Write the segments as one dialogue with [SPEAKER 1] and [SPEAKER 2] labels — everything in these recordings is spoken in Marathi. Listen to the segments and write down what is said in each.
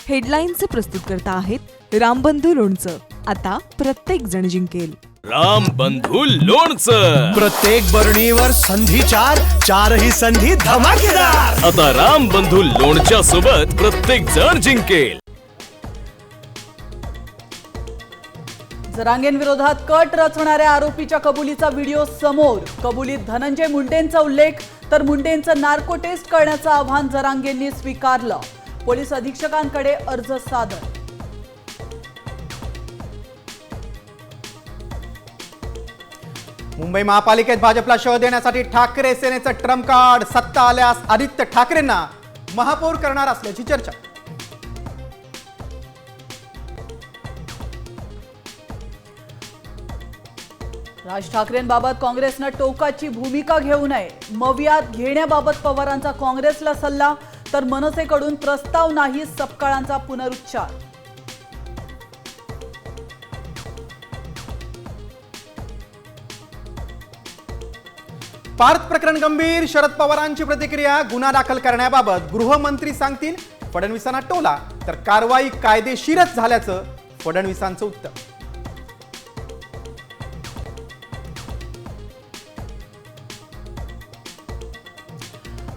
[SPEAKER 1] हेडलाईनचे प्रस्तुतकर्ता आहेत रामबंधू लोणचं. आता प्रत्येक जण जिंकेल.
[SPEAKER 2] रामबंधू लोणचं.
[SPEAKER 3] प्रत्येक बरणीवर संधी चार, चारही संधी धमाकेदार.
[SPEAKER 2] आता रामबंधू लोणच्या सोबत प्रत्येक जण जिंकेल.
[SPEAKER 4] जरांगेंविरोधात कट रचणाऱ्या आरोपीच्या कबुलीचा व्हिडिओ समोर. कबुलीत धनंजय मुंडेंचा उल्लेख, तर मुंडेंचं नार्को टेस्ट करण्याचं आव्हान जरांगेंनी स्वीकारलं. पोलीस अधीक्षकांकडे अर्ज सादर.
[SPEAKER 5] मुंबई महापालिकेत भाजपला शह देण्यासाठी ठाकरे सेनेचं ट्रम्प कार्ड. सत्ता आल्यास आदित्य ठाकरेंना महापौर करणार असल्याची चर्चा.
[SPEAKER 4] राज ठाकरेंबाबत काँग्रेसनं टोकाची भूमिका घेऊ नये. मवियात घेण्याबाबत पवारांचा काँग्रेसला सल्ला, तर मनसेकडून प्रस्ताव नाही, सपकाळांचा पुनरुच्चार.
[SPEAKER 5] पार्थ प्रकरण गंभीर. शरद पवारांची प्रतिक्रिया. गुन्हा दाखल करण्याबाबत गृहमंत्री सांगतील. फडणवीसांना टोला, तर कारवाई कायदेशीरच झाल्याचं फडणवीसांचं उत्तर.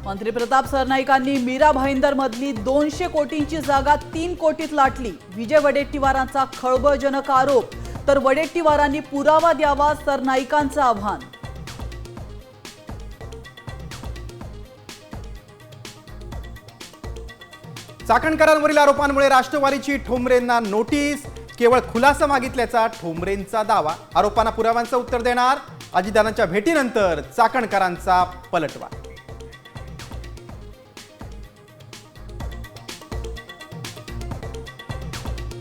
[SPEAKER 4] मंत्री प्रताप सरनाईकांनी मीरा भाईंदर मधली 200 कोटींची जागा 3 कोटीत लाटली. विजय वडेट्टीवारांचा खळबळजनक आरोप, तर वडेट्टीवारांनी पुरावा द्यावा, सरनाईकांचं आव्हान.
[SPEAKER 5] चाकणकरांवरील आरोपांमुळे राष्ट्रवादीची ठोंबरेंना नोटीस. केवळ खुलासा मागितल्याचा ठोंबरेंचा दावा. आरोपांना पुराव्यांचं उत्तर देणार. अजितदादांच्या भेटीनंतर चाकणकरांचा पलटवार.